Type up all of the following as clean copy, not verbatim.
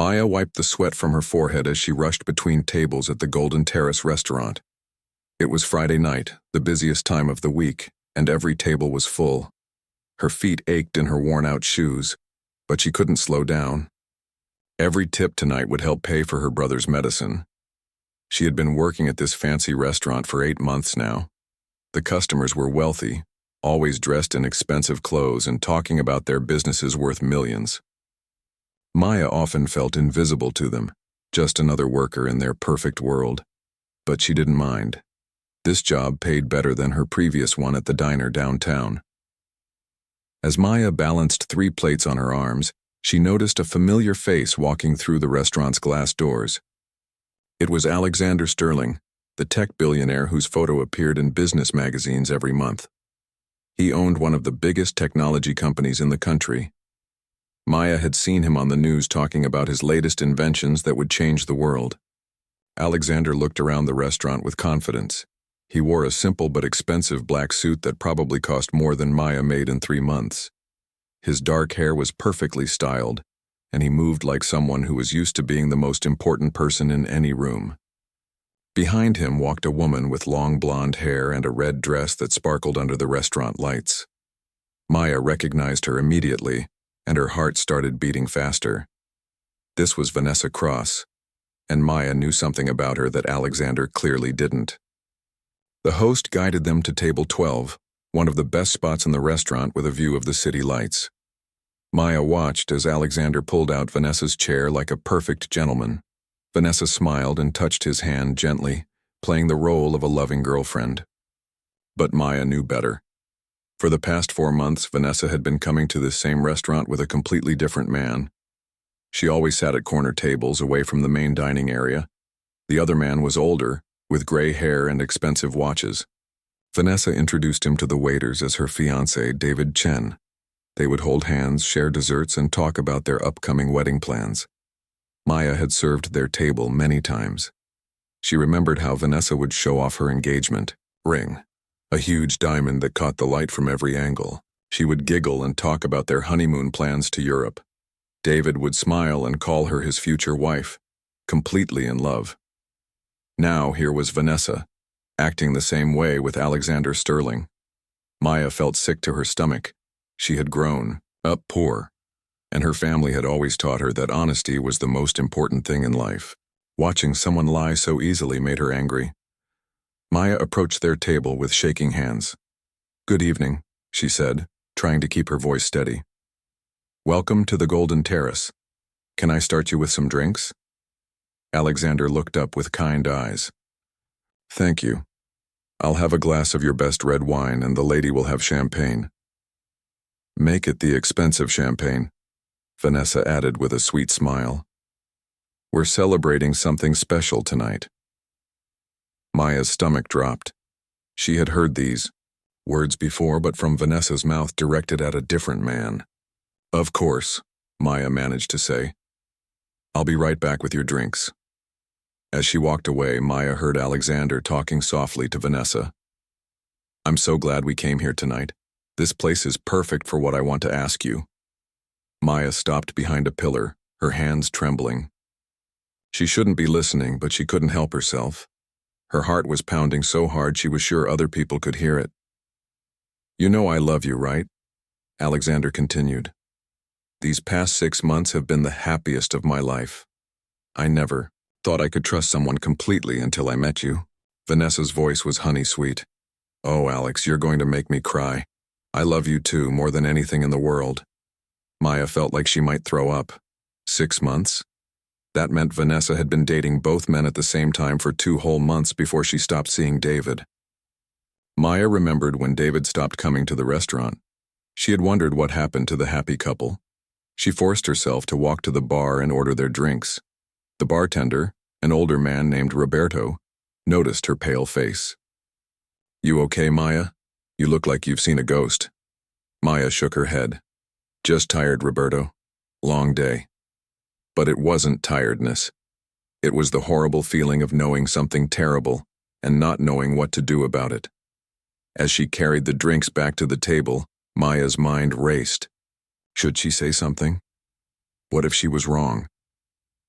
Maya wiped the sweat from her forehead as she rushed between tables at the Golden Terrace restaurant. It was Friday night, the busiest time of the week, and every table was full. Her feet ached in her worn-out shoes, but she couldn't slow down. Every tip tonight would help pay for her brother's medicine. She had been working at this fancy restaurant for 8 months now. The customers were wealthy, always dressed in expensive clothes and talking about their businesses worth millions. Maya often felt invisible to them, just another worker in their perfect world. But she didn't mind. This job paid better than her previous one at the diner downtown. As Maya balanced 3 plates on her arms, she noticed a familiar face walking through the restaurant's glass doors. It was Alexander Sterling, the tech billionaire whose photo appeared in business magazines every month. He owned one of the biggest technology companies in the country. Maya had seen him on the news talking about his latest inventions that would change the world. Alexander looked around the restaurant with confidence. He wore a simple but expensive black suit that probably cost more than Maya made in 3 months. His dark hair was perfectly styled, and he moved like someone who was used to being the most important person in any room. Behind him walked a woman with long blonde hair and a red dress that sparkled under the restaurant lights. Maya recognized her immediately, and her heart started beating faster. This was Vanessa Cross, and Maya knew something about her that Alexander clearly didn't. The host guided them to table 12, one of the best spots in the restaurant with a view of the city lights. Maya watched as Alexander pulled out Vanessa's chair like a perfect gentleman. Vanessa smiled and touched his hand gently, playing the role of a loving girlfriend. But Maya knew better. For the past 4 months, Vanessa had been coming to this same restaurant with a completely different man. She always sat at corner tables away from the main dining area. The other man was older, with gray hair and expensive watches. Vanessa introduced him to the waiters as her fiancé, David Chen. They would hold hands, share desserts, and talk about their upcoming wedding plans. Maya had served their table many times. She remembered how Vanessa would show off her engagement ring, a huge diamond that caught the light from every angle. She would giggle and talk about their honeymoon plans to Europe. David would smile and call her his future wife, completely in love. Now here was Vanessa, acting the same way with Alexander Sterling. Maya felt sick to her stomach. She had grown up poor, and her family had always taught her that honesty was the most important thing in life. Watching someone lie so easily made her angry. Maya approached their table with shaking hands. "Good evening," she said, trying to keep her voice steady. "Welcome to the Golden Terrace. Can I start you with some drinks?" Alexander looked up with kind eyes. "Thank you. I'll have a glass of your best red wine and the lady will have champagne." "Make it the expensive champagne," Vanessa added with a sweet smile. "We're celebrating something special tonight." Maya's stomach dropped. She had heard these words before, but from Vanessa's mouth directed at a different man. "Of course," Maya managed to say. "I'll be right back with your drinks." As she walked away, Maya heard Alexander talking softly to Vanessa. "I'm so glad we came here tonight. This place is perfect for what I want to ask you." Maya stopped behind a pillar, her hands trembling. She shouldn't be listening, but she couldn't help herself. Her heart was pounding so hard she was sure other people could hear it. "You know I love you, right?" Alexander continued. "These past 6 months have been the happiest of my life. I never thought I could trust someone completely until I met you." Vanessa's voice was honey-sweet. "Oh, Alex, you're going to make me cry. I love you too, more than anything in the world." Maya felt like she might throw up. 6 months? That meant Vanessa had been dating both men at the same time for 2 whole months before she stopped seeing David. Maya remembered when David stopped coming to the restaurant. She had wondered what happened to the happy couple. She forced herself to walk to the bar and order their drinks. The bartender, an older man named Roberto, noticed her pale face. "You okay, Maya? You look like you've seen a ghost." Maya shook her head. "Just tired, Roberto. Long day." But it wasn't tiredness. It was the horrible feeling of knowing something terrible and not knowing what to do about it. As she carried the drinks back to the table, Maya's mind raced. Should she say something? What if she was wrong?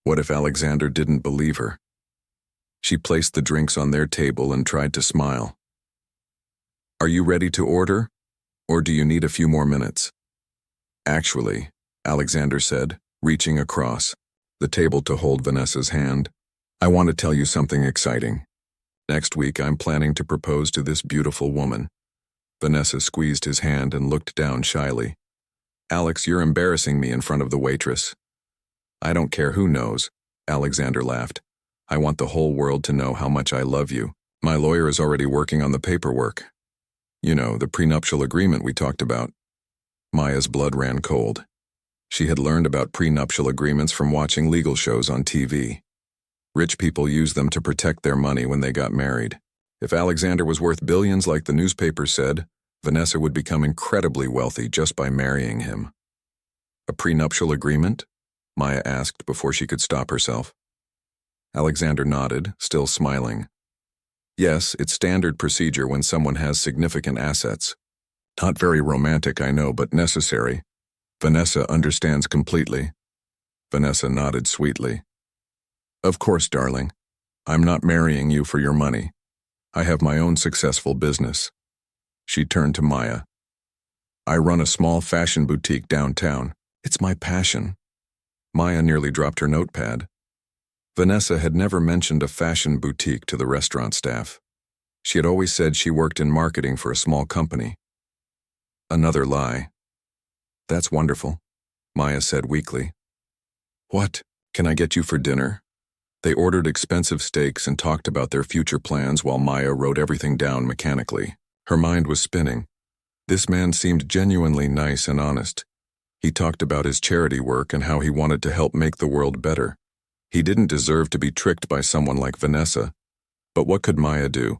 What if Alexander didn't believe her? She placed the drinks on their table and tried to smile. "Are you ready to order, or do you need a few more minutes?" "Actually," Alexander said, reaching across the table to hold Vanessa's hand, "I want to tell you something exciting. Next week I'm planning to propose to this beautiful woman." Vanessa squeezed his hand and looked down shyly. "Alex, you're embarrassing me in front of the waitress." "I don't care who knows," Alexander laughed. "I want the whole world to know how much I love you. My lawyer is already working on the paperwork. You know, the prenuptial agreement we talked about." Maya's blood ran cold. She had learned about prenuptial agreements from watching legal shows on TV. Rich people used them to protect their money when they got married. If Alexander was worth billions like the newspapers said, Vanessa would become incredibly wealthy just by marrying him. "A prenuptial agreement?" Maya asked before she could stop herself. Alexander nodded, still smiling. "Yes, it's standard procedure when someone has significant assets. Not very romantic, I know, but necessary. Vanessa understands completely." Vanessa nodded sweetly. "Of course, darling. I'm not marrying you for your money. I have my own successful business." She turned to Maya. "I run a small fashion boutique downtown. It's my passion." Maya nearly dropped her notepad. Vanessa had never mentioned a fashion boutique to the restaurant staff. She had always said she worked in marketing for a small company. Another lie. "That's wonderful," Maya said weakly. "What? Can I get you for dinner?" They ordered expensive steaks and talked about their future plans while Maya wrote everything down mechanically. Her mind was spinning. This man seemed genuinely nice and honest. He talked about his charity work and how he wanted to help make the world better. He didn't deserve to be tricked by someone like Vanessa. But what could Maya do?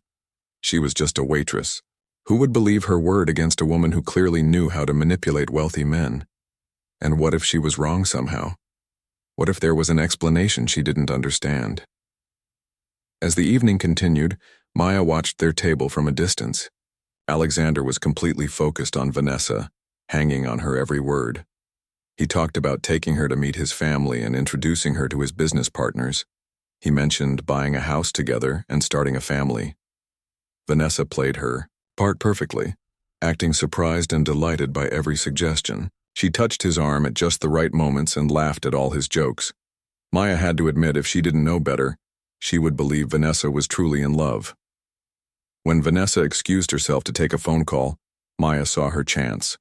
She was just a waitress. Who would believe her word against a woman who clearly knew how to manipulate wealthy men? And what if she was wrong somehow? What if there was an explanation she didn't understand? As the evening continued, Maya watched their table from a distance. Alexander was completely focused on Vanessa, hanging on her every word. He talked about taking her to meet his family and introducing her to his business partners. He mentioned buying a house together and starting a family. Vanessa played her part perfectly, acting surprised and delighted by every suggestion. She touched his arm at just the right moments and laughed at all his jokes. Maya had to admit if she didn't know better, she would believe Vanessa was truly in love. When Vanessa excused herself to take a phone call, Maya saw her chance.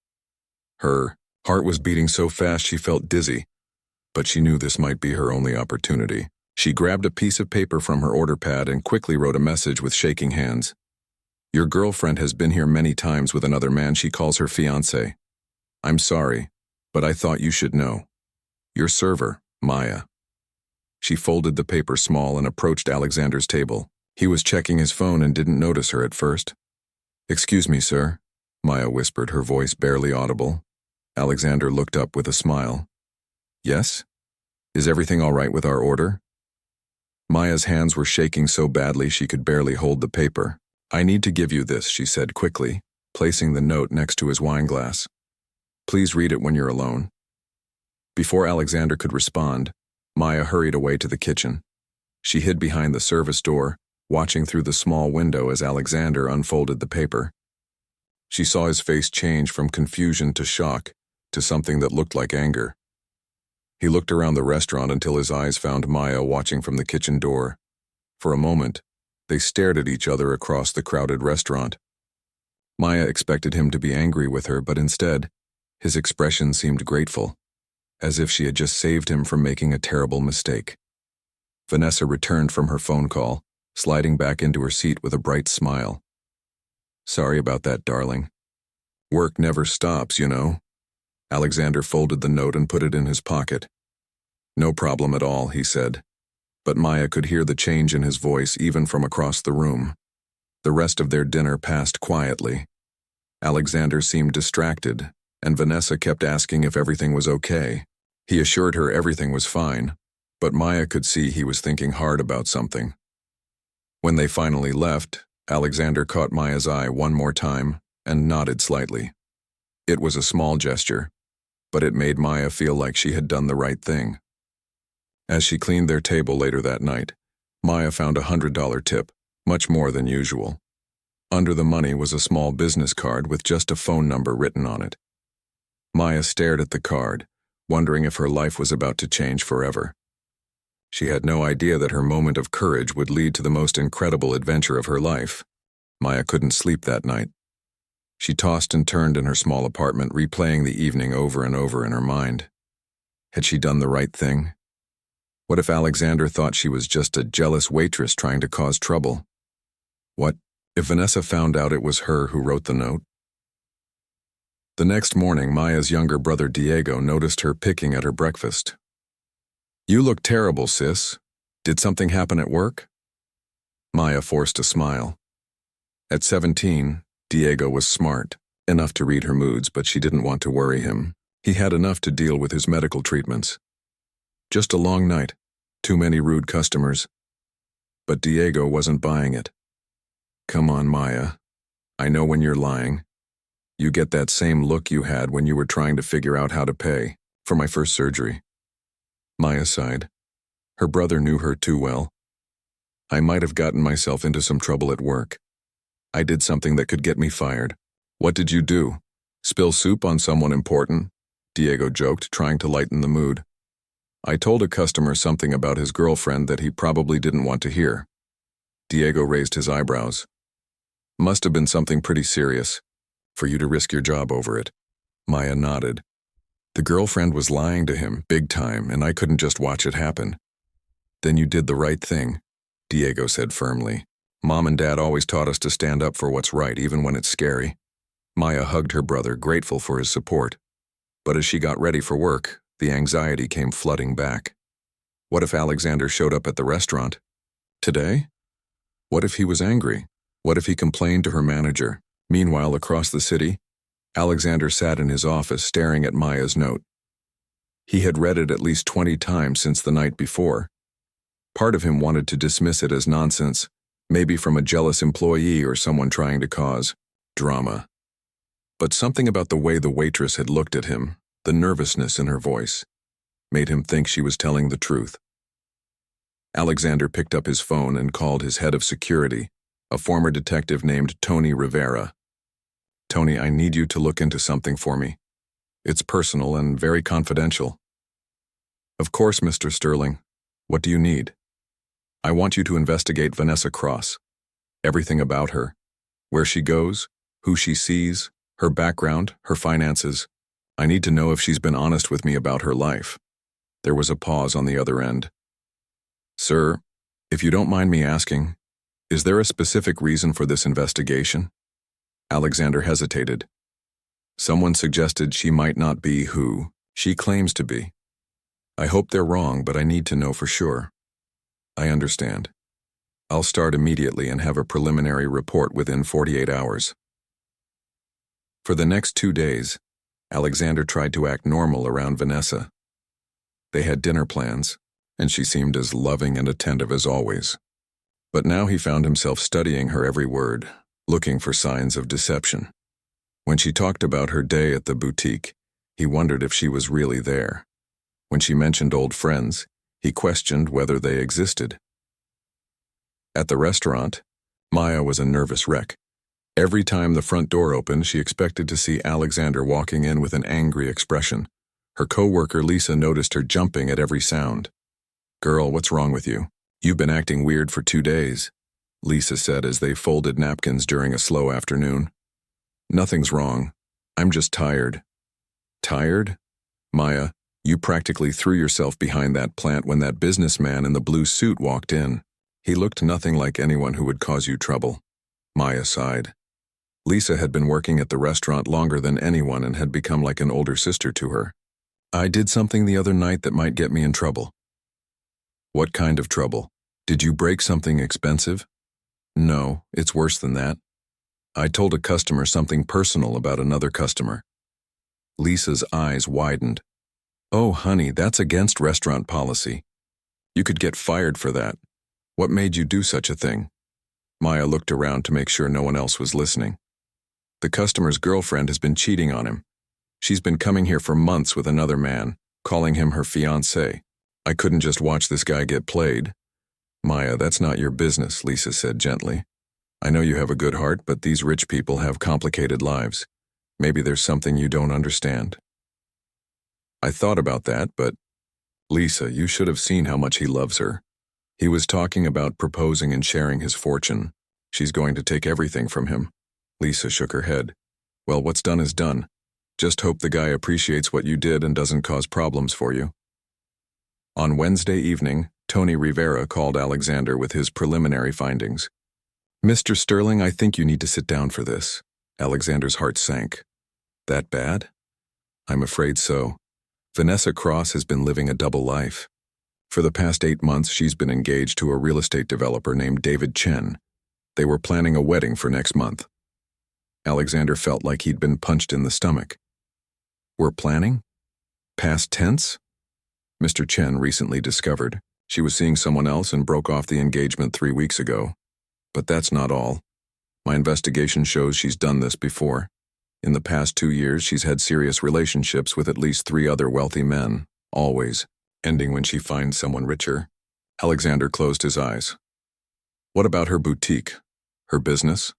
Her heart was beating so fast she felt dizzy, but she knew this might be her only opportunity. She grabbed a piece of paper from her order pad and quickly wrote a message with shaking hands. "Your girlfriend has been here many times with another man she calls her fiancé. I'm sorry, but I thought you should know. Your server, Maya." She folded the paper small and approached Alexander's table. He was checking his phone and didn't notice her at first. "Excuse me, sir," Maya whispered, her voice barely audible. Alexander looked up with a smile. "Yes? Is everything all right with our order?" Maya's hands were shaking so badly she could barely hold the paper. "I need to give you this," she said quickly, placing the note next to his wineglass. "Please read it when you're alone." Before Alexander could respond, Maya hurried away to the kitchen. She hid behind the service door, watching through the small window as Alexander unfolded the paper. She saw his face change from confusion to shock to something that looked like anger. He looked around the restaurant until his eyes found Maya watching from the kitchen door. For a moment, they stared at each other across the crowded restaurant. Maya expected him to be angry with her, but instead, his expression seemed grateful, as if she had just saved him from making a terrible mistake. Vanessa returned from her phone call, sliding back into her seat with a bright smile. "Sorry about that, darling. Work never stops, you know." Alexander folded the note and put it in his pocket. "No problem at all," he said. But Maya could hear the change in his voice even from across the room. The rest of their dinner passed quietly. Alexander seemed distracted, and Vanessa kept asking if everything was okay. He assured her everything was fine, but Maya could see he was thinking hard about something. When they finally left, Alexander caught Maya's eye one more time and nodded slightly. It was a small gesture, but it made Maya feel like she had done the right thing. As she cleaned their table later that night, Maya found $100 tip, much more than usual. Under the money was a small business card with just a phone number written on it. Maya stared at the card, wondering if her life was about to change forever. She had no idea that her moment of courage would lead to the most incredible adventure of her life. Maya couldn't sleep that night. She tossed and turned in her small apartment, replaying the evening over and over in her mind. Had she done the right thing? What if Alexander thought she was just a jealous waitress trying to cause trouble? What if Vanessa found out it was her who wrote the note? The next morning, Maya's younger brother Diego noticed her picking at her breakfast. "You look terrible, sis. Did something happen at work?" Maya forced a smile. At 17, Diego was smart, enough to read her moods, but she didn't want to worry him. He had enough to deal with his medical treatments. Just a long night, too many rude customers. But Diego wasn't buying it. "Come on, Maya. I know when you're lying. You get that same look you had when you were trying to figure out how to pay for my first surgery." Maya sighed. Her brother knew her too well. "I might have gotten myself into some trouble at work. I did something that could get me fired." "What did you do? Spill soup on someone important?" Diego joked, trying to lighten the mood. "I told a customer something about his girlfriend that he probably didn't want to hear." Diego raised his eyebrows. "Must have been something pretty serious, for you to risk your job over it." Maya nodded. "The girlfriend was lying to him, big time, and I couldn't just watch it happen." "Then you did the right thing," Diego said firmly. "Mom and Dad always taught us to stand up for what's right, even when it's scary." Maya hugged her brother, grateful for his support. But as she got ready for work, the anxiety came flooding back. What if Alexander showed up at the restaurant? Today? What if he was angry? What if he complained to her manager? Meanwhile, across the city, Alexander sat in his office staring at Maya's note. He had read it at least 20 times since the night before. Part of him wanted to dismiss it as nonsense, maybe from a jealous employee or someone trying to cause drama. But something about the way the waitress had looked at him, the nervousness in her voice, made him think she was telling the truth. Alexander picked up his phone and called his head of security, a former detective named Tony Rivera. "Tony, I need you to look into something for me. It's personal and very confidential." "Of course, Mr. Sterling. What do you need?" "I want you to investigate Vanessa Cross. Everything about her. Where she goes, who she sees, her background, her finances. I need to know if she's been honest with me about her life." There was a pause on the other end. "Sir, if you don't mind me asking, is there a specific reason for this investigation?" Alexander hesitated. "Someone suggested she might not be who she claims to be. I hope they're wrong, but I need to know for sure." "I understand. I'll start immediately and have a preliminary report within 48 hours. For the next 2 days, Alexander tried to act normal around Vanessa. They had dinner plans, and she seemed as loving and attentive as always. But now he found himself studying her every word, looking for signs of deception. When she talked about her day at the boutique, he wondered if she was really there. When she mentioned old friends, he questioned whether they existed. At the restaurant, Maya was a nervous wreck. Every time the front door opened, she expected to see Alexander walking in with an angry expression. Her coworker Lisa noticed her jumping at every sound. "Girl, what's wrong with you? You've been acting weird for 2 days," Lisa said as they folded napkins during a slow afternoon. "Nothing's wrong. I'm just tired." "Tired? Maya, you practically threw yourself behind that plant when that businessman in the blue suit walked in. He looked nothing like anyone who would cause you trouble." Maya sighed. Lisa had been working at the restaurant longer than anyone and had become like an older sister to her. "I did something the other night that might get me in trouble." "What kind of trouble? Did you break something expensive?" "No, it's worse than that. I told a customer something personal about another customer." Lisa's eyes widened. "Oh, honey, that's against restaurant policy. You could get fired for that. What made you do such a thing?" Maya looked around to make sure no one else was listening. "The customer's girlfriend has been cheating on him. She's been coming here for months with another man, calling him her fiancé. I couldn't just watch this guy get played. Maya, that's not your business, Lisa said gently. I know you have a good heart, but these rich people have complicated lives. Maybe there's something you don't understand. I thought about that, but Lisa, you should have seen how much he loves her. He was talking about proposing and sharing his fortune. She's going to take everything from him. Lisa shook her head. Well, what's done is done. Just hope the guy appreciates what you did and doesn't cause problems for you. On Wednesday evening, Tony Rivera called Alexander with his preliminary findings. Mr. Sterling, I think you need to sit down for this. Alexander's heart sank. That bad? I'm afraid so. Vanessa Cross has been living a double life. For the past 8 months, she's been engaged to a real estate developer named David Chen. They were planning a wedding for next month. Alexander felt like he'd been punched in the stomach. We're planning? Past tense? Mr. Chen recently discovered she was seeing someone else and broke off the engagement 3 weeks ago. But that's not all. My investigation shows she's done this before. In the past 2 years, she's had serious relationships with at least 3 other wealthy men, always ending when she finds someone richer. Alexander closed his eyes. What about her boutique? Her business?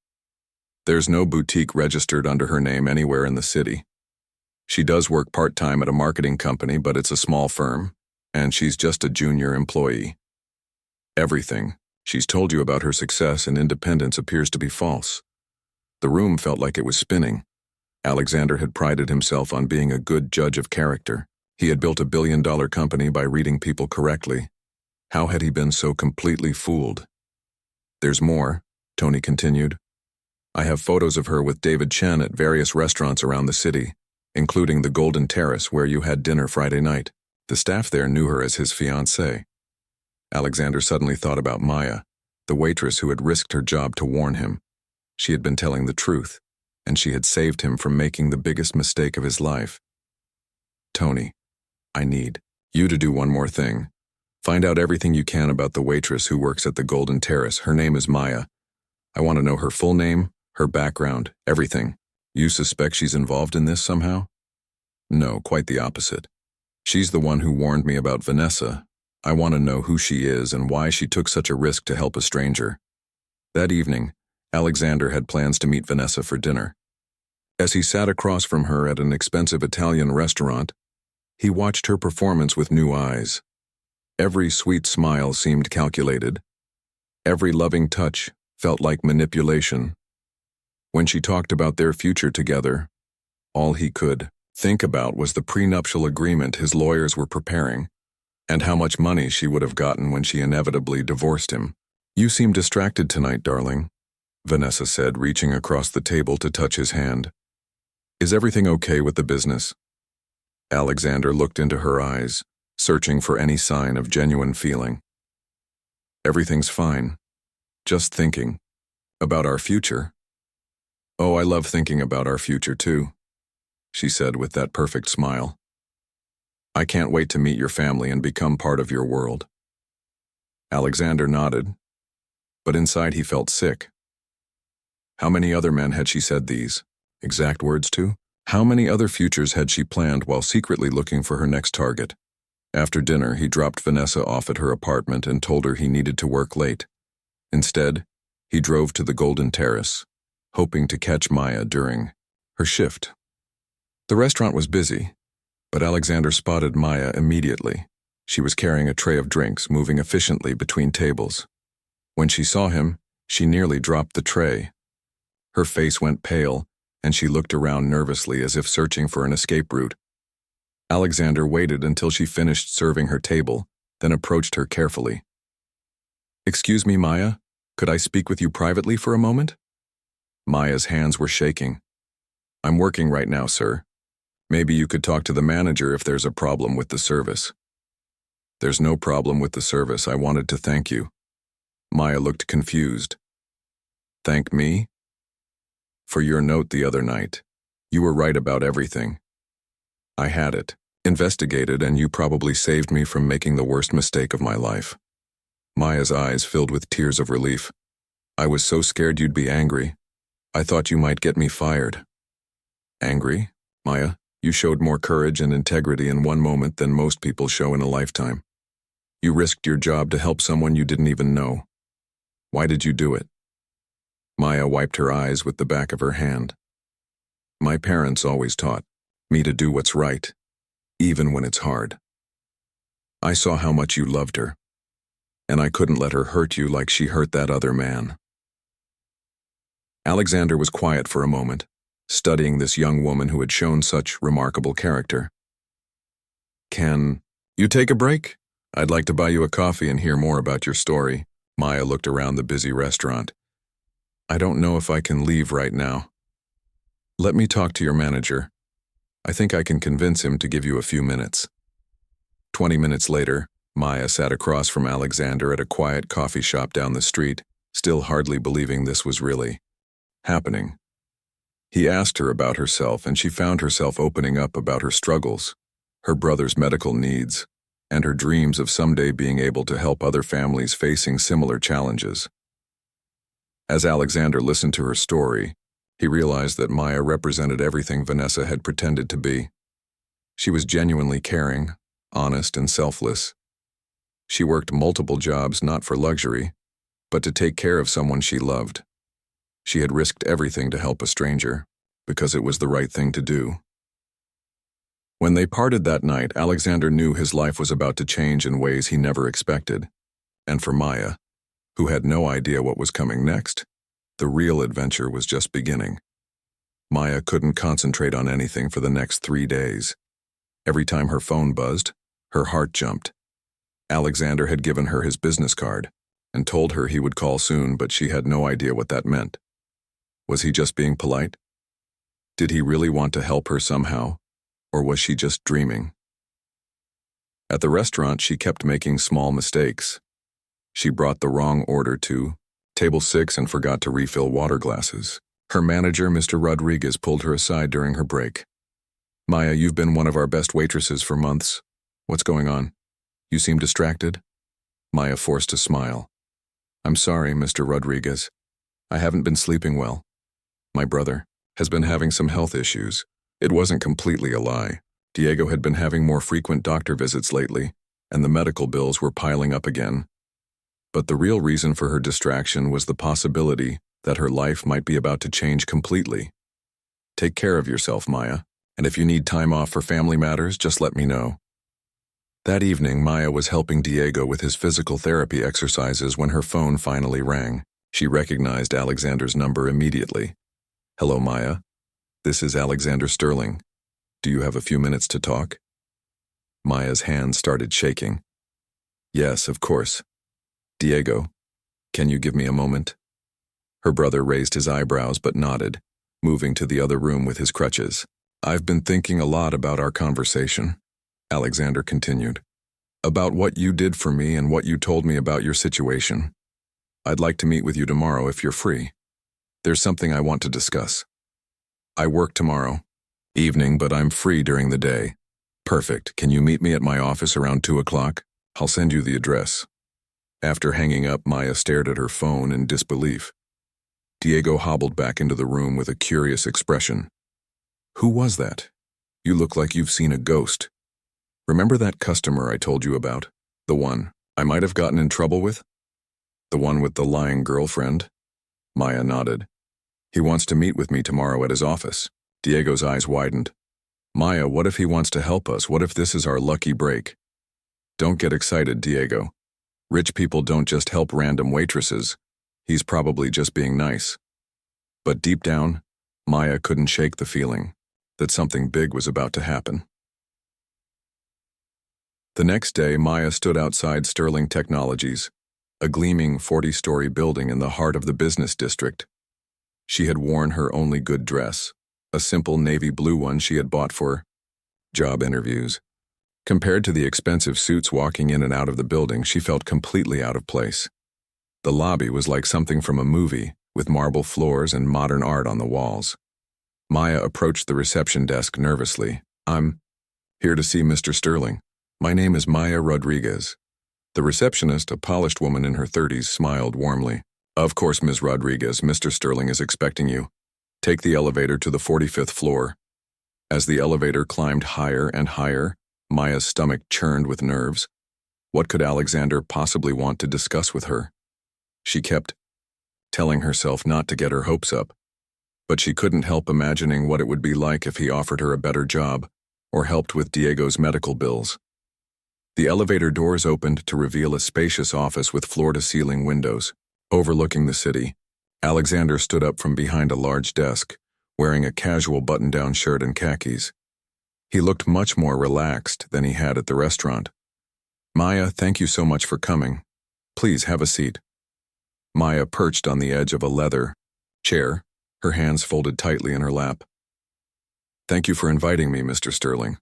There's no boutique registered under her name anywhere in the city. She does work part-time at a marketing company, but it's a small firm, and she's just a junior employee. Everything she's told you about her success and independence appears to be false. The room felt like it was spinning. Alexander had prided himself on being a good judge of character. He had built a billion-dollar company by reading people correctly. How had he been so completely fooled? There's more, Tony continued. I have photos of her with David Chen at various restaurants around the city, including the Golden Terrace where you had dinner Friday night. The staff there knew her as his fiancée. Alexander suddenly thought about Maya, the waitress who had risked her job to warn him. She had been telling the truth, and she had saved him from making the biggest mistake of his life. Tony, I need you to do one more thing. Find out everything you can about the waitress who works at the Golden Terrace. Her name is Maya. I want to know her full name, her background, everything. You suspect she's involved in this somehow? No, quite the opposite. She's the one who warned me about Vanessa. I want to know who she is and why she took such a risk to help a stranger. That evening, Alexander had plans to meet Vanessa for dinner. As he sat across from her at an expensive Italian restaurant, he watched her performance with new eyes. Every sweet smile seemed calculated. Every loving touch felt like manipulation. When she talked about their future together, all he could think about was the prenuptial agreement his lawyers were preparing, and how much money she would have gotten when she inevitably divorced him. You seem distracted tonight, darling, Vanessa said, reaching across the table to touch his hand. Is everything okay with the business? Alexander looked into her eyes, searching for any sign of genuine feeling. Everything's fine. Just thinking about our future. Oh, I love thinking about our future too, she said with that perfect smile. I can't wait to meet your family and become part of your world. Alexander nodded, but inside he felt sick. How many other men had she said these exact words to? How many other futures had she planned while secretly looking for her next target? After dinner, he dropped Vanessa off at her apartment and told her he needed to work late. Instead, he drove to the Golden Terrace, hoping to catch Maya during her shift. The restaurant was busy, but Alexander spotted Maya immediately. She was carrying a tray of drinks, moving efficiently between tables. When she saw him, she nearly dropped the tray. Her face went pale, and she looked around nervously as if searching for an escape route. Alexander waited until she finished serving her table, then approached her carefully. Excuse me, Maya, could I speak with you privately for a moment? Maya's hands were shaking. I'm working right now, sir. Maybe you could talk to the manager if there's a problem with the service. There's no problem with the service. I wanted to thank you. Maya looked confused. Thank me? For your note the other night. You were right about everything. I had it investigated, and you probably saved me from making the worst mistake of my life. Maya's eyes filled with tears of relief. I was so scared you'd be angry. I thought you might get me fired. Angry? Maya, you showed more courage and integrity in one moment than most people show in a lifetime. You risked your job to help someone you didn't even know. Why did you do it? Maya wiped her eyes with the back of her hand. My parents always taught me to do what's right, even when it's hard. I saw how much you loved her, and I couldn't let her hurt you like she hurt that other man. Alexander was quiet for a moment, studying this young woman who had shown such remarkable character. Can you take a break? I'd like to buy you a coffee and hear more about your story. Maya looked around the busy restaurant. I don't know if I can leave right now. Let me talk to your manager. I think I can convince him to give you a few minutes. 20 minutes later, Maya sat across from Alexander at a quiet coffee shop down the street, still hardly believing this was really happening. He asked her about herself, and she found herself opening up about her struggles, her brother's medical needs, and her dreams of someday being able to help other families facing similar challenges. As Alexander listened to her story, he realized that Maya represented everything Vanessa had pretended to be. She was genuinely caring, honest, and selfless. She worked multiple jobs not for luxury, but to take care of someone she loved. She had risked everything to help a stranger, because it was the right thing to do. When they parted that night, Alexander knew his life was about to change in ways he never expected. And for Maya, who had no idea what was coming next, the real adventure was just beginning. Maya couldn't concentrate on anything for the next 3 days. Every time her phone buzzed, her heart jumped. Alexander had given her his business card and told her he would call soon, but she had no idea what that meant. Was he just being polite? Did he really want to help her somehow, or was she just dreaming? At the restaurant, she kept making small mistakes. She brought the wrong order to table 6 and forgot to refill water glasses. Her manager, Mr. Rodriguez, pulled her aside during her break. Maya, you've been one of our best waitresses for months. What's going on? You seem distracted? Maya forced a smile. I'm sorry, Mr. Rodriguez. I haven't been sleeping well. My brother has been having some health issues. It wasn't completely a lie. Diego had been having more frequent doctor visits lately, and the medical bills were piling up again. But the real reason for her distraction was the possibility that her life might be about to change completely. Take care of yourself, Maya, and if you need time off for family matters, just let me know. That evening, Maya was helping Diego with his physical therapy exercises when her phone finally rang. She recognized Alexander's number immediately. Hello, Maya. This is Alexander Sterling. Do you have a few minutes to talk? Maya's hands started shaking. Yes, of course. Diego, can you give me a moment? Her brother raised his eyebrows but nodded, moving to the other room with his crutches. I've been thinking a lot about our conversation, Alexander continued. About what you did for me and what you told me about your situation. I'd like to meet with you tomorrow if you're free. There's something I want to discuss. I work tomorrow evening, but I'm free during the day. Perfect. Can you meet me at my office around 2 o'clock? I'll send you the address. After hanging up, Maya stared at her phone in disbelief. Diego hobbled back into the room with a curious expression. Who was that? You look like you've seen a ghost. Remember that customer I told you about? The one I might have gotten in trouble with? The one with the lying girlfriend? Maya nodded. He wants to meet with me tomorrow at his office. Diego's eyes widened. Maya, what if he wants to help us? What if this is our lucky break? Don't get excited, Diego. Rich people don't just help random waitresses. He's probably just being nice. But deep down, Maya couldn't shake the feeling that something big was about to happen. The next day, Maya stood outside Sterling Technologies, a gleaming 40-story building in the heart of the business district. She had worn her only good dress, a simple navy blue one she had bought for job interviews. Compared to the expensive suits walking in and out of the building, she felt completely out of place. The lobby was like something from a movie, with marble floors and modern art on the walls. Maya approached the reception desk nervously. I'm here to see Mr. Sterling. My name is Maya Rodriguez. The receptionist, a polished woman in her 30s, smiled warmly. Of course, Ms. Rodriguez, Mr. Sterling is expecting you. Take the elevator to the 45th floor. As the elevator climbed higher and higher, Maya's stomach churned with nerves. What could Alexander possibly want to discuss with her? She kept telling herself not to get her hopes up, but she couldn't help imagining what it would be like if he offered her a better job or helped with Diego's medical bills. The elevator doors opened to reveal a spacious office with floor-to-ceiling windows, overlooking the city. Alexander stood up from behind a large desk, wearing a casual button-down shirt and khakis. He looked much more relaxed than he had at the restaurant. "Maya, thank you so much for coming. Please have a seat." Maya perched on the edge of a leather chair, her hands folded tightly in her lap. "Thank you for inviting me, Mr. Sterling.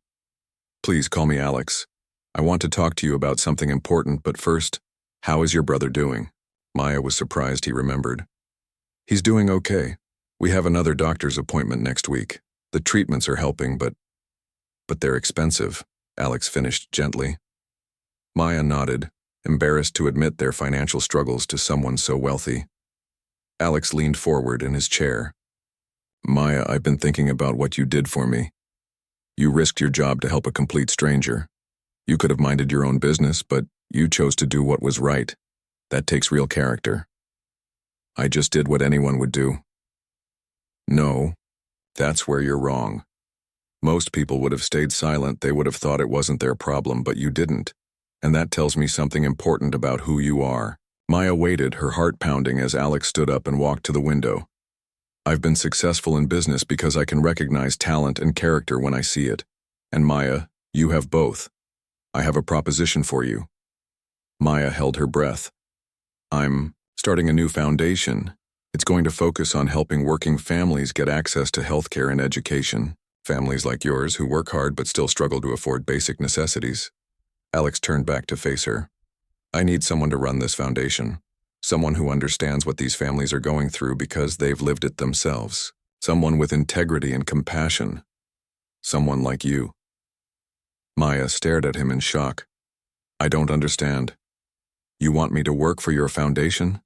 Please call me Alex. I want to talk to you about something important, but first, how is your brother doing?" Maya was surprised he remembered. "He's doing okay. We have another doctor's appointment next week. The treatments are helping, but they're expensive," Alex finished gently. Maya nodded, embarrassed to admit their financial struggles to someone so wealthy. Alex leaned forward in his chair. "Maya, I've been thinking about what you did for me. You risked your job to help a complete stranger. You could have minded your own business, but you chose to do what was right. That takes real character." "I just did what anyone would do." "No, that's where you're wrong. Most people would have stayed silent. They would have thought it wasn't their problem, but you didn't. And that tells me something important about who you are." Maya waited, her heart pounding as Alex stood up and walked to the window. "I've been successful in business because I can recognize talent and character when I see it. And Maya, you have both. I have a proposition for you." Maya held her breath. "I'm starting a new foundation. It's going to focus on helping working families get access to healthcare and education. Families like yours who work hard but still struggle to afford basic necessities." Alex turned back to face her. "I need someone to run this foundation. Someone who understands what these families are going through because they've lived it themselves. Someone with integrity and compassion. Someone like you." Maya stared at him in shock. "I don't understand. You want me to work for your foundation?"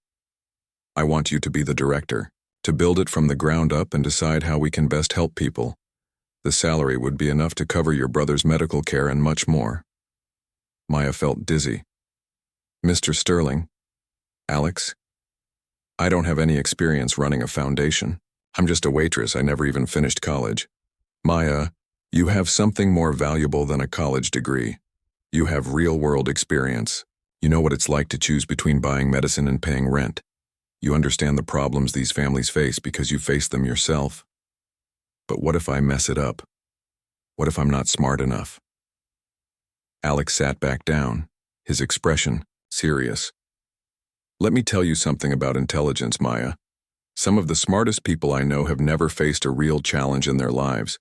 "I want you to be the director, to build it from the ground up and decide how we can best help people. The salary would be enough to cover your brother's medical care and much more." Maya felt dizzy. "Mr. Sterling, Alex, I don't have any experience running a foundation. I'm just a waitress. I never even finished college." "Maya, you have something more valuable than a college degree. You have real-world experience. You know what it's like to choose between buying medicine and paying rent. You understand the problems these families face because you face them yourself. But what if I mess it up? What if I'm not smart enough?" Alex sat back down, his expression serious. "Let me tell you something about intelligence, Maya. Some of the smartest people I know have never faced a real challenge in their lives.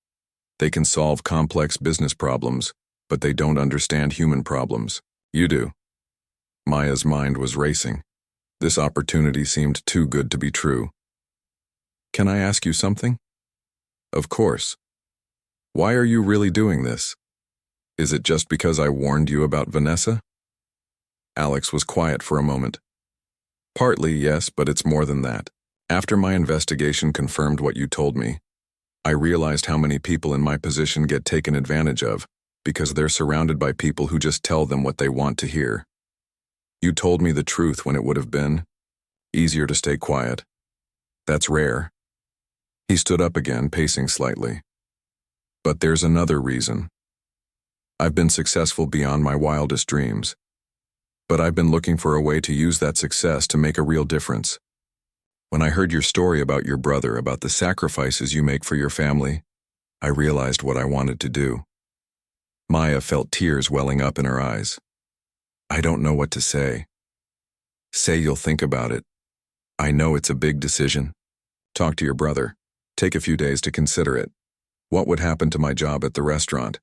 They can solve complex business problems, but they don't understand human problems. You do." Maya's mind was racing. This opportunity seemed too good to be true. "Can I ask you something?" "Of course. Why are you really doing this? Is it just because I warned you about Vanessa?" Alex was quiet for a moment. "Partly, yes, but it's more than that. After my investigation confirmed what you told me, I realized how many people in my position get taken advantage of because they're surrounded by people who just tell them what they want to hear. You told me the truth when it would have been easier to stay quiet. That's rare." He stood up again, pacing slightly. "But there's another reason. I've been successful beyond my wildest dreams. But I've been looking for a way to use that success to make a real difference. When I heard your story about your brother, about the sacrifices you make for your family, I realized what I wanted to do." Maya felt tears welling up in her eyes. "I don't know what to say." "Say you'll think about it. I know it's a big decision. Talk to your brother. Take a few days to consider it. What would happen to my job at the restaurant?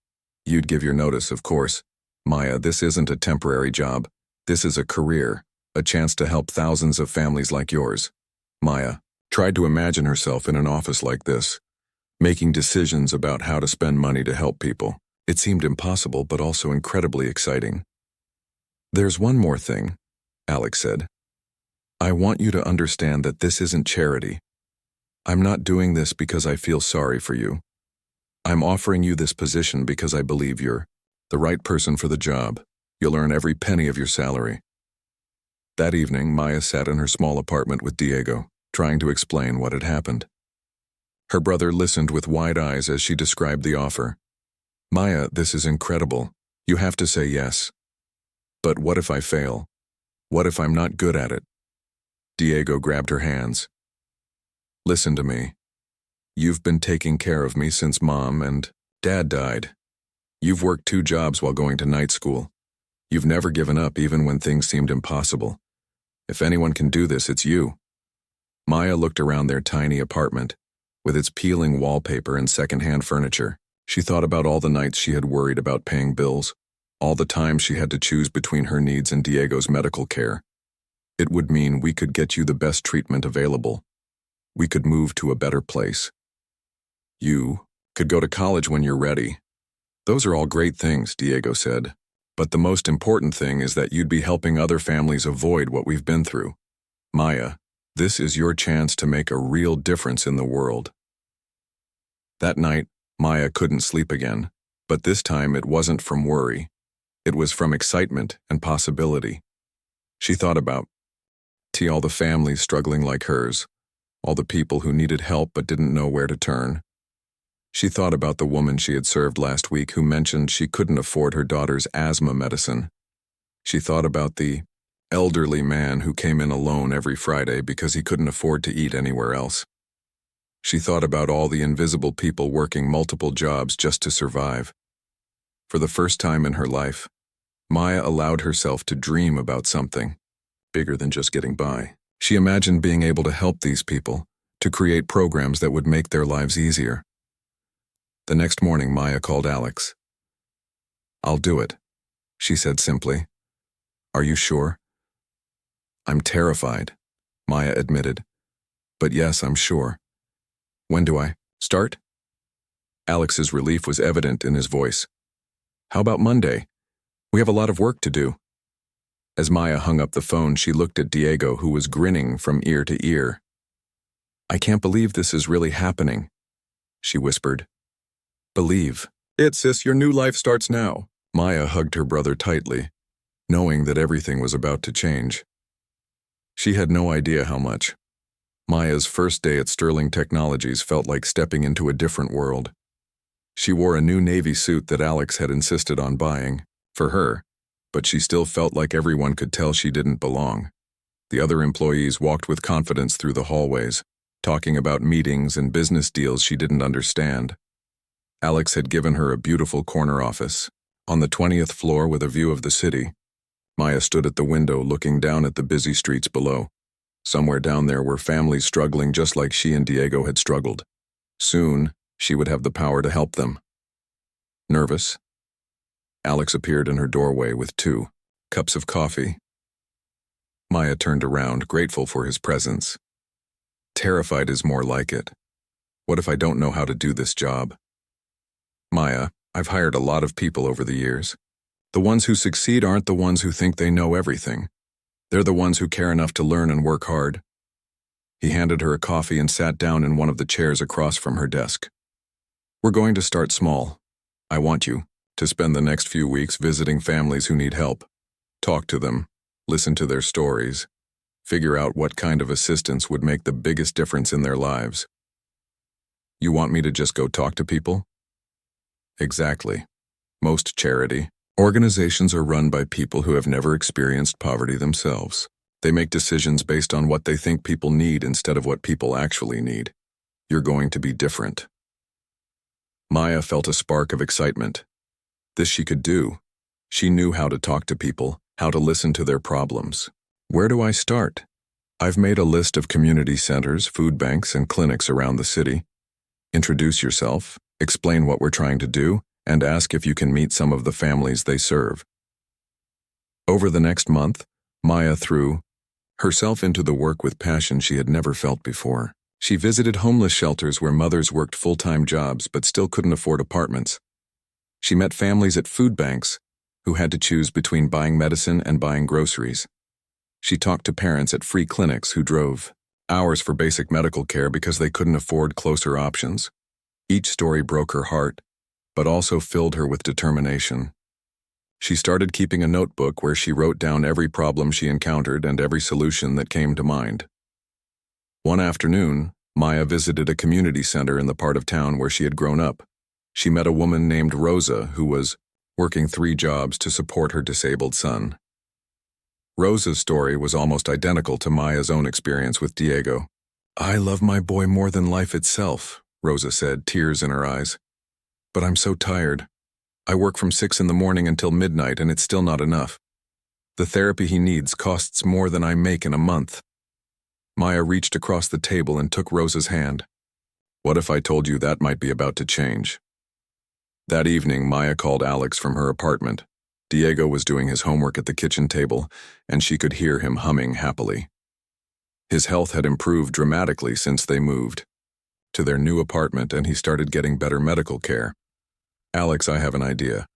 You'd give your notice, of course. Maya, this isn't a temporary job. This is a career, a chance to help thousands of families like yours." Maya tried to imagine herself in an office like this, making decisions about how to spend money to help people. It seemed impossible, but also incredibly exciting. "There's one more thing," Alex said. "I want you to understand that this isn't charity. I'm not doing this because I feel sorry for you. I'm offering you this position because I believe you're the right person for the job. You'll earn every penny of your salary. That evening, Maya sat in her small apartment with Diego, trying to explain what had happened. Her brother listened with wide eyes as she described the offer. Maya, this is incredible. You have to say yes. But what if I fail? What if I'm not good at it? Diego grabbed her hands. Listen to me. You've been taking care of me since Mom and Dad died. You've worked 2 jobs while going to night school. You've never given up even when things seemed impossible. If anyone can do this, it's you. Maya looked around their tiny apartment, with its peeling wallpaper and secondhand furniture. She thought about all the nights she had worried about paying bills, all the times she had to choose between her needs and Diego's medical care. It would mean we could get you the best treatment available. We could move to a better place. You could go to college when you're ready. Those are all great things, Diego said. But the most important thing is that you'd be helping other families avoid what we've been through. Maya, this is your chance to make a real difference in the world. That night, Maya couldn't sleep again, but this time it wasn't from worry. It was from excitement and possibility. She thought about all the families struggling like hers, all the people who needed help but didn't know where to turn. She thought about the woman she had served last week who mentioned she couldn't afford her daughter's asthma medicine. She thought about the elderly man who came in alone every Friday because he couldn't afford to eat anywhere else. She thought about all the invisible people working multiple jobs just to survive. For the first time in her life, Maya allowed herself to dream about something bigger than just getting by. She imagined being able to help these people, to create programs that would make their lives easier. The next morning, Maya called Alex. I'll do it, she said simply. Are you sure? I'm terrified, Maya admitted. But yes, I'm sure. When do I start? Alex's relief was evident in his voice. How about Monday? We have a lot of work to do. As Maya hung up the phone, she looked at Diego, who was grinning from ear to ear. I can't believe this is really happening, she whispered. Believe. It, sis, your new life starts now. Maya hugged her brother tightly, knowing that everything was about to change. She had no idea how much. Maya's first day at Sterling Technologies felt like stepping into a different world. She wore a new navy suit that Alex had insisted on buying, for her, but she still felt like everyone could tell she didn't belong. The other employees walked with confidence through the hallways, talking about meetings and business deals she didn't understand. Alex had given her a beautiful corner office, on the 20th floor with a view of the city. Maya stood at the window looking down at the busy streets below. Somewhere down there were families struggling just like she and Diego had struggled. Soon, she would have the power to help them. Nervous? Alex appeared in her doorway with 2 cups of coffee. Maya turned around, grateful for his presence. Terrified is more like it. What if I don't know how to do this job? Maya, I've hired a lot of people over the years. The ones who succeed aren't the ones who think they know everything. They're the ones who care enough to learn and work hard. He handed her a coffee and sat down in one of the chairs across from her desk. We're going to start small. I want you to spend the next few weeks visiting families who need help. Talk to them, listen to their stories, figure out what kind of assistance would make the biggest difference in their lives. You want me to just go talk to people? Exactly. Most charity organizations are run by people who have never experienced poverty themselves. They make decisions based on what they think people need instead of what people actually need. You're going to be different. Maya felt a spark of excitement. This she could do. She knew how to talk to people, how to listen to their problems. Where do I start? I've made a list of community centers, food banks, and clinics around the city. Introduce yourself, explain what we're trying to do, and ask if you can meet some of the families they serve. Over the next month, Maya threw herself into the work with passion she had never felt before. She visited homeless shelters where mothers worked full-time jobs but still couldn't afford apartments. She met families at food banks who had to choose between buying medicine and buying groceries. She talked to parents at free clinics who drove hours for basic medical care because they couldn't afford closer options. Each story broke her heart, but also filled her with determination. She started keeping a notebook where she wrote down every problem she encountered and every solution that came to mind. One afternoon, Maya visited a community center in the part of town where she had grown up. She met a woman named Rosa who was working 3 jobs to support her disabled son. Rosa's story was almost identical to Maya's own experience with Diego. "I love my boy more than life itself," Rosa said, tears in her eyes. "But I'm so tired. I work from 6 in the morning until midnight and it's still not enough. The therapy he needs costs more than I make in a month." Maya reached across the table and took Rosa's hand. "What if I told you that might be about to change?" That evening, Maya called Alex from her apartment. Diego was doing his homework at the kitchen table, and she could hear him humming happily. His health had improved dramatically since they moved to their new apartment, and he started getting better medical care. "Alex, I have an idea.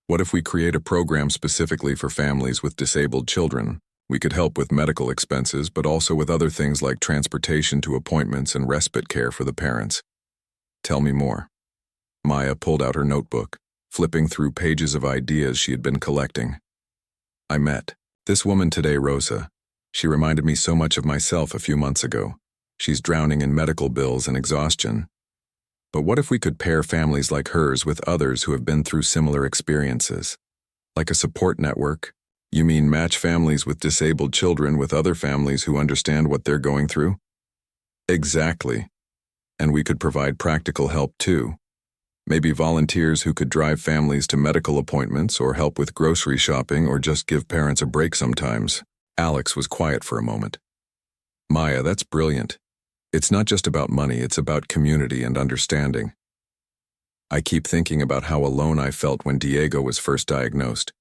What if we create a program specifically for families with disabled children? We could help with medical expenses, but also with other things like transportation to appointments and respite care for the parents." "Tell me more." Maya pulled out her notebook, flipping through pages of ideas she had been collecting. "I met this woman today, Rosa. She reminded me so much of myself a few months ago. She's drowning in medical bills and exhaustion. But what if we could pair families like hers with others who have been through similar experiences? Like a support network? You mean match families with disabled children with other families who understand what they're going through?" "Exactly. And we could provide practical help too. Maybe volunteers who could drive families to medical appointments or help with grocery shopping or just give parents a break sometimes." Alex was quiet for a moment. "Maya, that's brilliant. It's not just about money, it's about community and understanding. I keep thinking about how alone I felt when Diego was first diagnosed.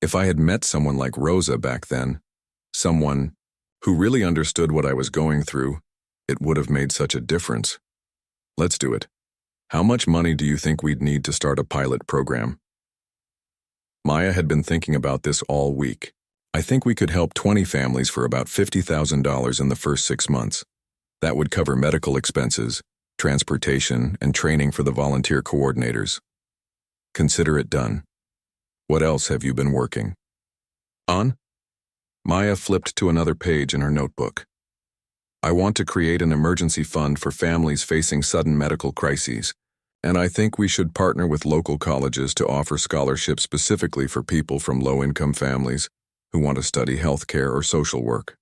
If I had met someone like Rosa back then, someone who really understood what I was going through, it would have made such a difference. Let's do it. How much money do you think we'd need to start a pilot program?" Maya had been thinking about this all week. "I think we could help 20 families for about $50,000 in the first 6 months. That would cover medical expenses, transportation, and training for the volunteer coordinators. Consider it done. What else have you been working on?" Maya flipped to another page in her notebook. "I want to create an emergency fund for families facing sudden medical crises, and I think we should partner with local colleges to offer scholarships specifically for people from low-income families who want to study healthcare or social work."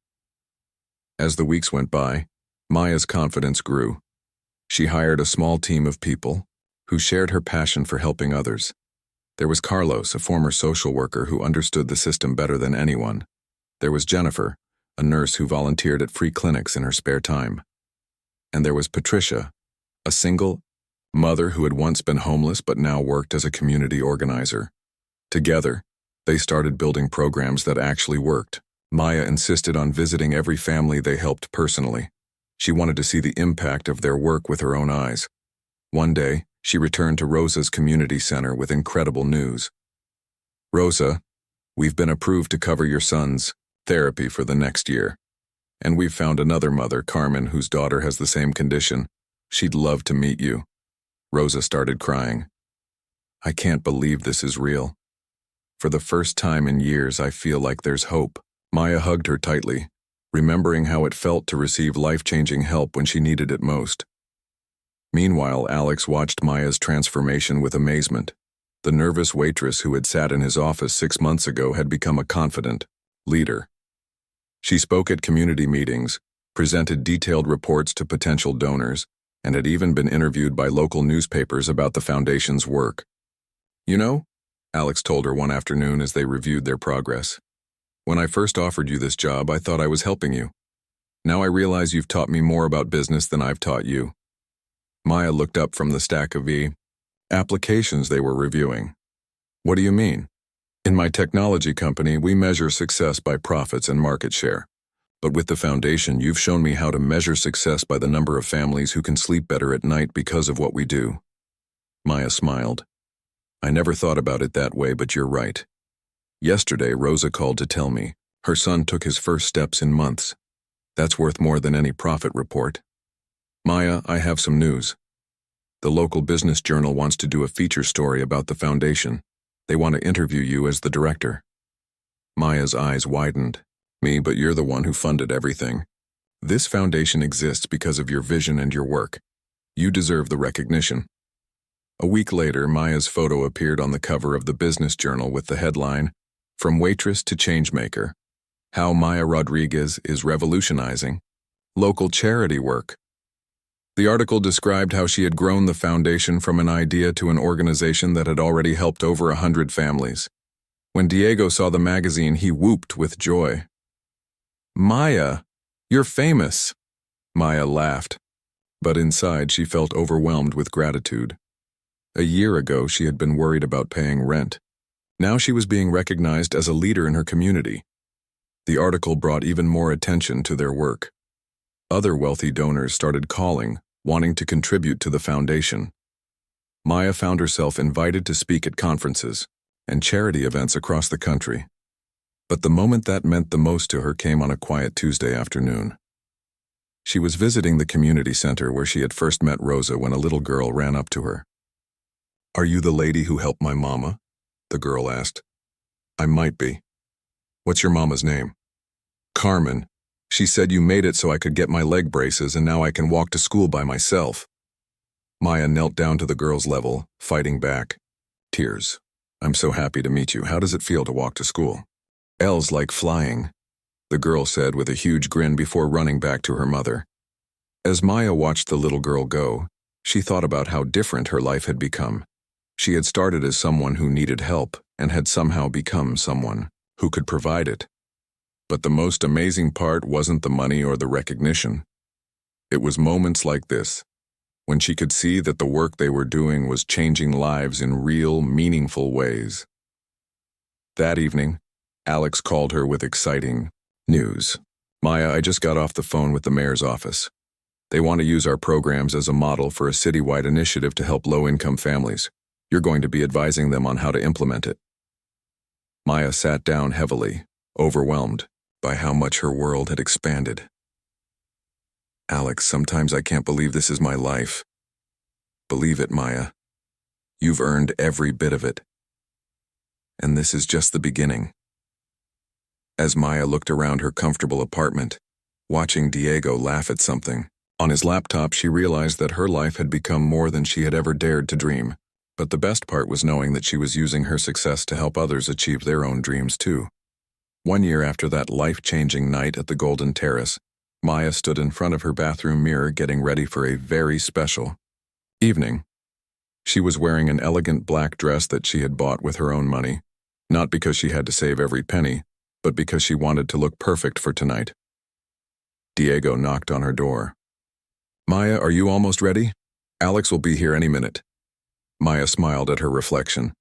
As the weeks went by, Maya's confidence grew. She hired a small team of people who shared her passion for helping others. There was Carlos, a former social worker who understood the system better than anyone. There was Jennifer, a nurse who volunteered at free clinics in her spare time. And there was Patricia, a single mother who had once been homeless but now worked as a community organizer. Together, they started building programs that actually worked. Maya insisted on visiting every family they helped personally. She wanted to see the impact of their work with her own eyes. One day, she returned to Rosa's community center with incredible news. "Rosa, we've been approved to cover your son's therapy for the next year. And we've found another mother, Carmen, whose daughter has the same condition. She'd love to meet you." Rosa started crying. "I can't believe this is real. For the first time in years, I feel like there's hope." Maya hugged her tightly, remembering how it felt to receive life-changing help when she needed it most. Meanwhile, Alex watched Maya's transformation with amazement. The nervous waitress who had sat in his office 6 months ago had become a confident leader. She spoke at community meetings, presented detailed reports to potential donors, and had even been interviewed by local newspapers about the foundation's work. "You know," Alex told her one afternoon as they reviewed their progress, "when I first offered you this job, I thought I was helping you. Now I realize you've taught me more about business than I've taught you." Maya looked up from the stack of applications they were reviewing. "What do you mean?" "In my technology company, we measure success by profits and market share. But with the foundation, you've shown me how to measure success by the number of families who can sleep better at night because of what we do." Maya smiled. "I never thought about it that way, but you're right. Yesterday, Rosa called to tell me her son took his first steps in months. That's worth more than any profit report. Maya, I have some news. The local business journal wants to do a feature story about the foundation. They want to interview you as the director." Maya's eyes widened. "Me, but you're the one who funded everything. This foundation exists because of your vision and your work. You deserve the recognition." A week later, Maya's photo appeared on the cover of the Business Journal with the headline, "From Waitress to Changemaker: How Maya Rodriguez is Revolutionizing Local Charity Work." The article described how she had grown the foundation from an idea to an organization that had already helped over 100 families. When Diego saw the magazine, he whooped with joy. "Maya, you're famous." Maya laughed, but inside she felt overwhelmed with gratitude. A year ago, she had been worried about paying rent. Now she was being recognized as a leader in her community. The article brought even more attention to their work. Other wealthy donors started calling, wanting to contribute to the foundation. Maya found herself invited to speak at conferences and charity events across the country. But the moment that meant the most to her came on a quiet Tuesday afternoon. She was visiting the community center where she had first met Rosa when a little girl ran up to her. "Are you the lady who helped my mama?" the girl asked. "I might be." "What's your mama's name?" "Carmen. She said you made it so I could get my leg braces and now I can walk to school by myself." Maya knelt down to the girl's level, fighting back. Tears. "I'm so happy to meet you. How does it feel to walk to school?" "L's like flying," the girl said with a huge grin before running back to her mother. As Maya watched the little girl go, she thought about how different her life had become. She had started as someone who needed help and had somehow become someone who could provide it. But the most amazing part wasn't the money or the recognition. It was moments like this, when she could see that the work they were doing was changing lives in real, meaningful ways. That evening, Alex called her with exciting news. "Maya, I just got off the phone with the mayor's office. They want to use our programs as a model for a citywide initiative to help low-income families. You're going to be advising them on how to implement it." Maya sat down heavily, overwhelmed by how much her world had expanded. "Alex, sometimes I can't believe this is my life." "Believe it, Maya. You've earned every bit of it. And this is just the beginning." As Maya looked around her comfortable apartment, watching Diego laugh at something on his laptop, she realized that her life had become more than she had ever dared to dream. But the best part was knowing that she was using her success to help others achieve their own dreams too. 1 year after that life-changing night at the Golden Terrace, Maya stood in front of her bathroom mirror getting ready for a very special evening. She was wearing an elegant black dress that she had bought with her own money, not because she had to save every penny, but because she wanted to look perfect for tonight. Diego knocked on her door. "Maya, are you almost ready? Alex will be here any minute." Maya smiled at her reflection.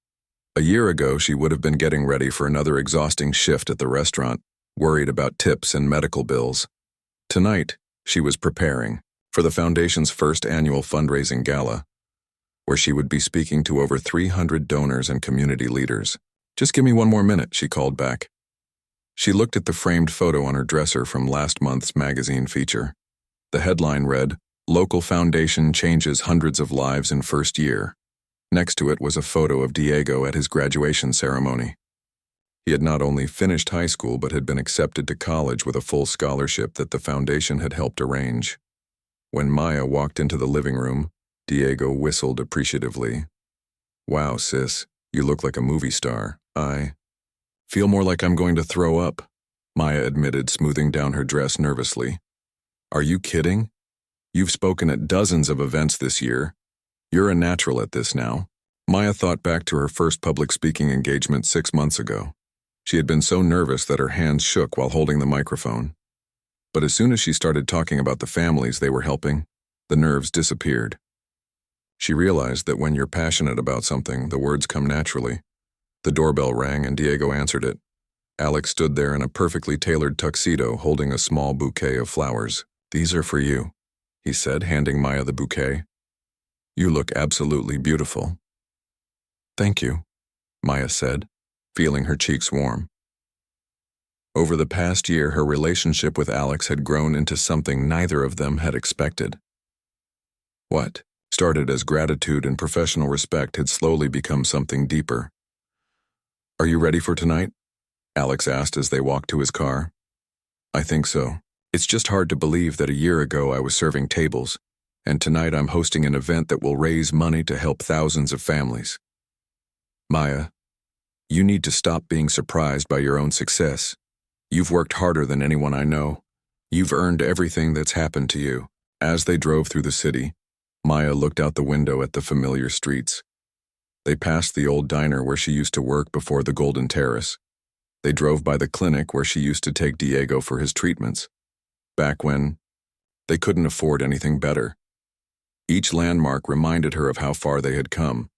A year ago, she would have been getting ready for another exhausting shift at the restaurant, worried about tips and medical bills. Tonight, she was preparing for the foundation's first annual fundraising gala, where she would be speaking to over 300 donors and community leaders. "Just give me 1 more minute," she called back. She looked at the framed photo on her dresser from last month's magazine feature. The headline read, "Local Foundation Changes Hundreds of Lives in First Year." Next to it was a photo of Diego at his graduation ceremony. He had not only finished high school but had been accepted to college with a full scholarship that the foundation had helped arrange. When Maya walked into the living room, Diego whistled appreciatively. "Wow, sis, you look like a movie star. I feel more like I'm going to throw up," Maya admitted, smoothing down her dress nervously. "Are you kidding? You've spoken at dozens of events this year. You're a natural at this now." Maya thought back to her first public speaking engagement 6 months ago. She had been so nervous that her hands shook while holding the microphone. But as soon as she started talking about the families they were helping, the nerves disappeared. She realized that when you're passionate about something, the words come naturally. The doorbell rang and Diego answered it. Alex stood there in a perfectly tailored tuxedo holding a small bouquet of flowers. "These are for you," he said, handing Maya the bouquet. "You look absolutely beautiful." "Thank you," Maya said, feeling her cheeks warm. Over the past year, her relationship with Alex had grown into something neither of them had expected. What started as gratitude and professional respect had slowly become something deeper. Are you ready for tonight? Alex asked as they walked to his car. I think so. It's just hard to believe that a year ago I was serving tables, and tonight I'm hosting an event that will raise money to help thousands of families. Maya, you need to stop being surprised by your own success. You've worked harder than anyone I know. You've earned everything that's happened to you. As they drove through the city, Maya looked out the window at the familiar streets. They passed the old diner where she used to work before the Golden Terrace. They drove by the clinic where she used to take Diego for his treatments, back when they couldn't afford anything better. Each landmark reminded her of how far they had come.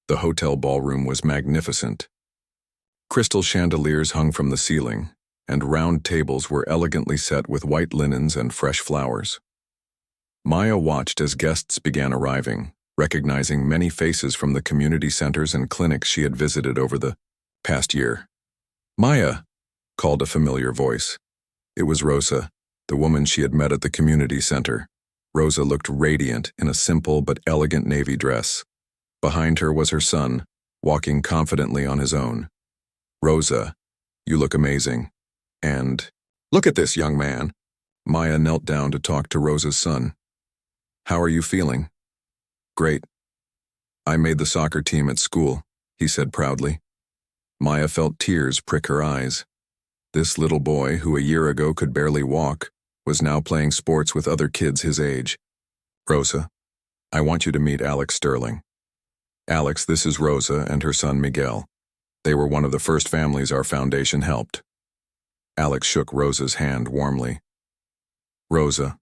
The hotel ballroom was magnificent. Crystal chandeliers hung from the ceiling, and round tables were elegantly set with white linens and fresh flowers. Maya watched as guests began arriving, recognizing many faces from the community centers and clinics she had visited over the past year. Maya, called a familiar voice. It was Rosa, the woman she had met at the community center. Rosa looked radiant in a simple but elegant navy dress. Behind her was her son, walking confidently on his own. Rosa, you look amazing. And, look at this, young man. Maya knelt down to talk to Rosa's son. How are you feeling? Great. I made the soccer team at school, he said proudly. Maya felt tears prick her eyes. This little boy, who a year ago could barely walk, was now playing sports with other kids his age. Rosa, I want you to meet Alex Sterling. Alex, this is Rosa and her son Miguel. They were one of the first families our foundation helped. Alex shook Rosa's hand warmly. Rosa,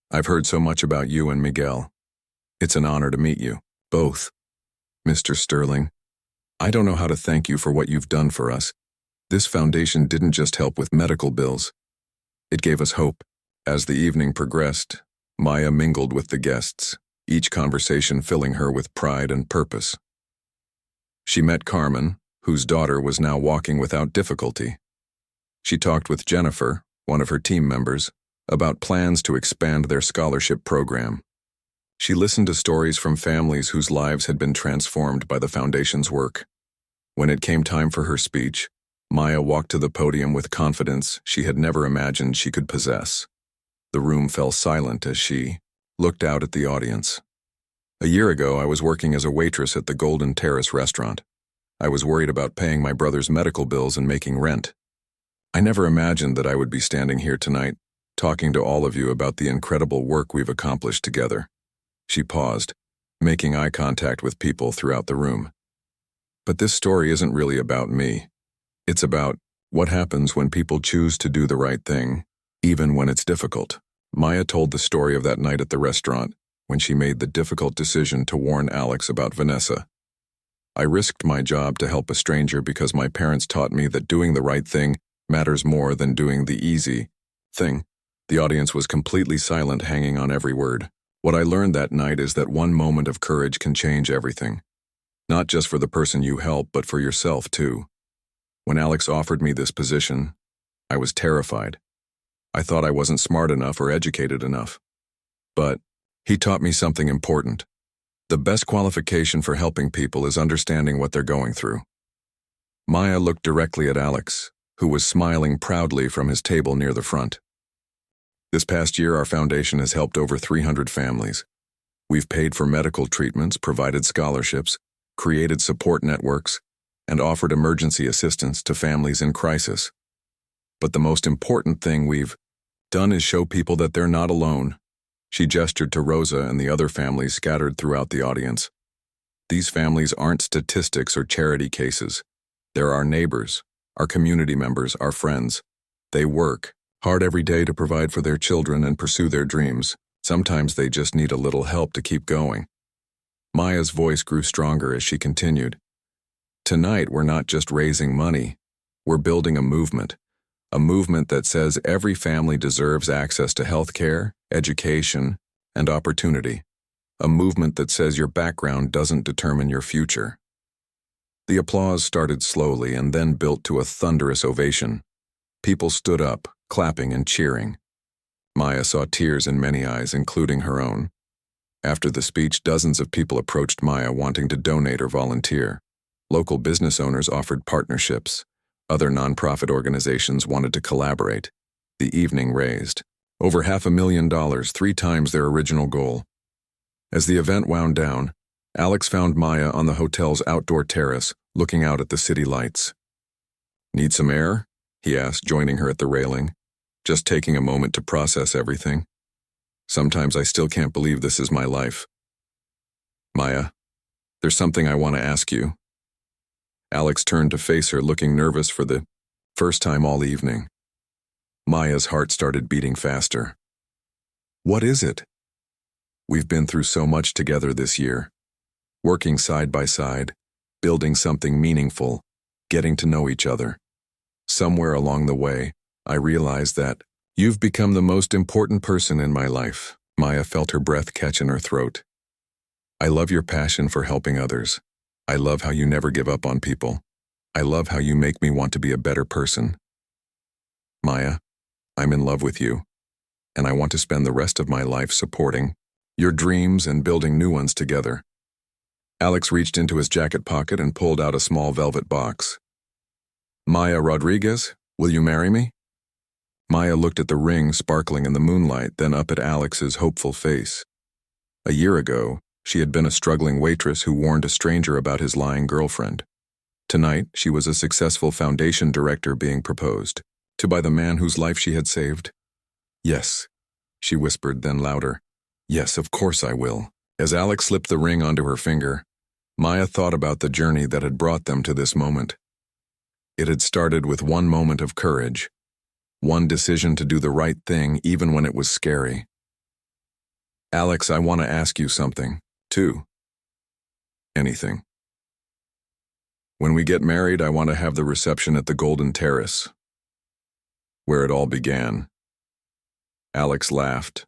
I've heard so much about you and Miguel. It's an honor to meet you, both. Mr. Sterling, I don't know how to thank you for what you've done for us. This foundation didn't just help with medical bills. It gave us hope. As the evening progressed, Maya mingled with the guests, each conversation filling her with pride and purpose. She met Carmen, whose daughter was now walking without difficulty. She talked with Jennifer, one of her team members, about plans to expand their scholarship program. She listened to stories from families whose lives had been transformed by the foundation's work. When it came time for her speech, Maya walked to the podium with confidence she had never imagined she could possess. The room fell silent as she looked out at the audience. A year ago, I was working as a waitress at the Golden Terrace restaurant. I was worried about paying my brother's medical bills and making rent. I never imagined that I would be standing here tonight, talking to all of you about the incredible work we've accomplished together. She paused, making eye contact with people throughout the room. But this story isn't really about me. It's about what happens when people choose to do the right thing, even when it's difficult. Maya told the story of that night at the restaurant, when she made the difficult decision to warn Alex about Vanessa. I risked my job to help a stranger because my parents taught me that doing the right thing matters more than doing the easy thing. The audience was completely silent, hanging on every word. What I learned that night is that one moment of courage can change everything. Not just for the person you help, but for yourself too. When Alex offered me this position, I was terrified. I thought I wasn't smart enough or educated enough. But he taught me something important. The best qualification for helping people is understanding what they're going through. Maya looked directly at Alex, who was smiling proudly from his table near the front. This past year, our foundation has helped over 300 families. We've paid for medical treatments, provided scholarships, created support networks, and offered emergency assistance to families in crisis. But the most important thing we've done is show people that they're not alone. She gestured to Rosa and the other families scattered throughout the audience. These families aren't statistics or charity cases. They're our neighbors, our community members, our friends. They work hard every day to provide for their children and pursue their dreams. Sometimes they just need a little help to keep going. Maya's voice grew stronger as she continued. Tonight, we're not just raising money. We're building a movement that says every family deserves access to health care, education, and opportunity. A movement that says your background doesn't determine your future. The applause started slowly and then built to a thunderous ovation. People stood up, clapping and cheering. Maya saw tears in many eyes, including her own. After the speech, dozens of people approached Maya wanting to donate or volunteer. Local business owners offered partnerships. Other nonprofit organizations wanted to collaborate. The evening raised over $500,000, 3 times their original goal. As the event wound down, Alex found Maya on the hotel's outdoor terrace, looking out at the city lights. "Need some air?" he asked, joining her at the railing, just taking a moment to process everything. "Sometimes I still can't believe this is my life." "Maya, there's something I want to ask you." Alex turned to face her, looking nervous for the first time all evening. Maya's heart started beating faster. "What is it?" "We've been through so much together this year. Working side by side, building something meaningful, getting to know each other. Somewhere along the way, I realized that you've become the most important person in my life." Maya felt her breath catch in her throat. "I love your passion for helping others. I love how you never give up on people. I love how you make me want to be a better person. Maya, I'm in love with you, and I want to spend the rest of my life supporting your dreams and building new ones together." Alex reached into his jacket pocket and pulled out a small velvet box. "Maya Rodriguez, will you marry me?" Maya looked at the ring sparkling in the moonlight, then up at Alex's hopeful face. A year ago, she had been a struggling waitress who warned a stranger about his lying girlfriend. Tonight, she was a successful foundation director being proposed to by the man whose life she had saved. "Yes," she whispered, then louder. "Yes, of course I will." As Alex slipped the ring onto her finger, Maya thought about the journey that had brought them to this moment. It had started with one moment of courage, one decision to do the right thing even when it was scary. "Alex, I want to ask you something, too." "Anything." "When we get married, I want to have the reception at the Golden Terrace, where it all began." Alex laughed,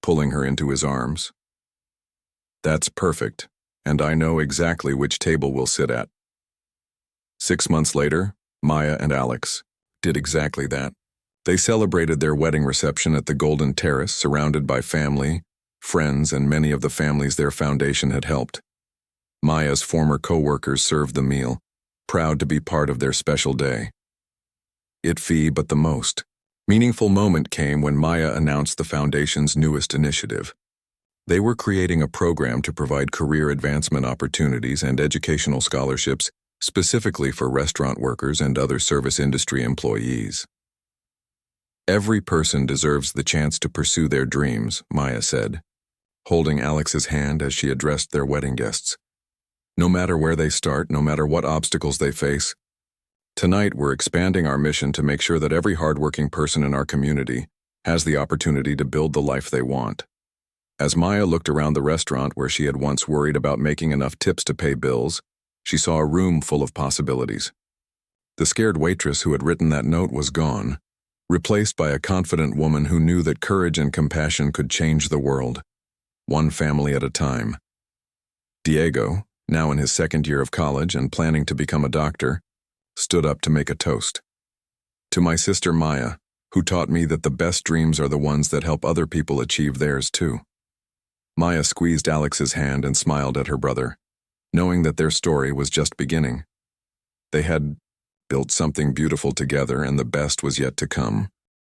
pulling her into his arms. "That's perfect, and I know exactly which table we'll sit at." 6 months later, Maya and Alex did exactly that. They celebrated their wedding reception at the Golden Terrace, surrounded by family, friends, and many of the families their foundation had helped. Maya's former co-workers served the meal, proud to be part of their special day. But the most meaningful moment came when Maya announced the foundation's newest initiative. They were creating a program to provide career advancement opportunities and educational scholarships specifically for restaurant workers and other service industry employees. "Every person deserves the chance to pursue their dreams," Maya said, holding Alex's hand as she addressed their wedding guests. "No matter where they start, no matter what obstacles they face, tonight we're expanding our mission to make sure that every hardworking person in our community has the opportunity to build the life they want." As Maya looked around the restaurant where she had once worried about making enough tips to pay bills, she saw a room full of possibilities. The scared waitress who had written that note was gone, replaced by a confident woman who knew that courage and compassion could change the world, one family at a time. Diego, now in his 2nd year of college and planning to become a doctor, stood up to make a toast. "To my sister Maya, who taught me that the best dreams are the ones that help other people achieve theirs too." Maya squeezed Alex's hand and smiled at her brother, knowing that their story was just beginning. They had built something beautiful together, and the best was yet to come.